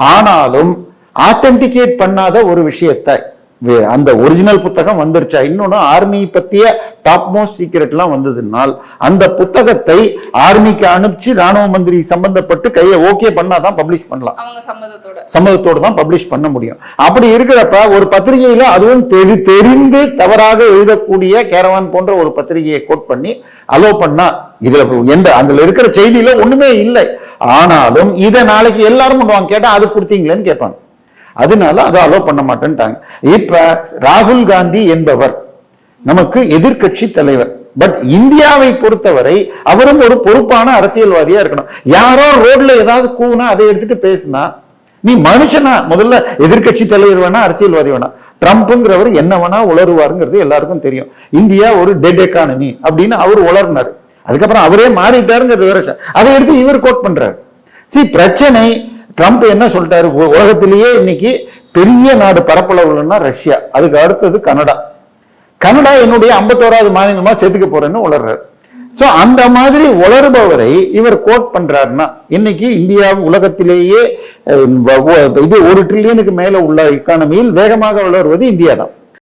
ஆனாலும் ஆத்தென்டிகேட் பண்ணாத ஒரு விஷயத்தை அந்த ஒரிஜினல் புத்தகம் வந்துருச்சா, இன்னொன்னு ஆர்மி பத்திய டாப் மோஸ்ட் சீக்ரெட் எல்லாம் வந்ததுனால் அந்த புத்தகத்தை ஆர்மிக்கு அனுப்பிச்சு ராணுவ மந்திரி சம்பந்தப்பட்டு கையை ஓகே பண்ணாதான் பப்ளிஷ் பண்ணலாம், சம்மதத்தோட தான் பப்ளிஷ் பண்ண முடியும். அப்படி இருக்கிறப்ப ஒரு பத்திரிகையில அதுவும் தெரிந்து தவறாக எழுதக்கூடிய கேரவான் போன்ற ஒரு பத்திரிகையை கோட் பண்ணி அலோ பண்ணா இதுல அதுல இருக்கிற செய்தியில ஒண்ணுமே இல்லை. ஆனாலும் இதை நாளைக்கு எல்லாரும் பண்ணுவாங்க, கேட்டா அது கொடுத்தீங்களேன்னு கேட்பாங்க. அதனால அதை அலோ பண்ண மாட்டேன்ட்டாங்க. இப்ப ராகுல் காந்தி என்பவர் நமக்கு எதிர்கட்சி தலைவர். பட் இந்தியாவை பொறுத்தவரை அவரும் ஒரு பொறுப்பான அரசியல்வாதியா இருக்கணும். யாரோ ரோட்ல ஏதாவது கூவுனா அதை எடுத்துட்டு பேசினா நீ மனுஷனா? முதல்ல எதிர்கட்சி தலைவர் வேணா அரசியல்வாதி வேணா. ட்ரம்ப்ங்கிறவர் என்ன வேணா உளருவாருங்கிறது எல்லாருக்கும் தெரியும். இந்தியா ஒரு டெட் எக்கானமி அப்படின்னு அவர் உளர்னாரு. அதுக்கப்புறம் அவரே மாறிட்டாருங்கிறது வேற. அதை எடுத்து இவர் கோட் பண்றாரு. பிரச்சனை ட்ரம்ப் என்ன சொல்லிட்டாரு, உலகத்திலேயே இன்னைக்கு பெரிய நாடு பரப்பளவுலன்னா ரஷ்யா, அதுக்கு அடுத்தது கனடா. கனடா என்னுடைய 51வது மாநிலமா சேர்த்துக்க போறேன்னு உளர்றாரு. சோ அந்த மாதிரி உளறுபவரை இவர் கோட் பண்றாருன்னா இன்னைக்கு இந்தியா உலகத்திலேயே இது 1 ட்ரில்லியனுக்கு மேல உள்ள எக்கானமியில் வேகமாக வளர்வது இந்தியா தான்.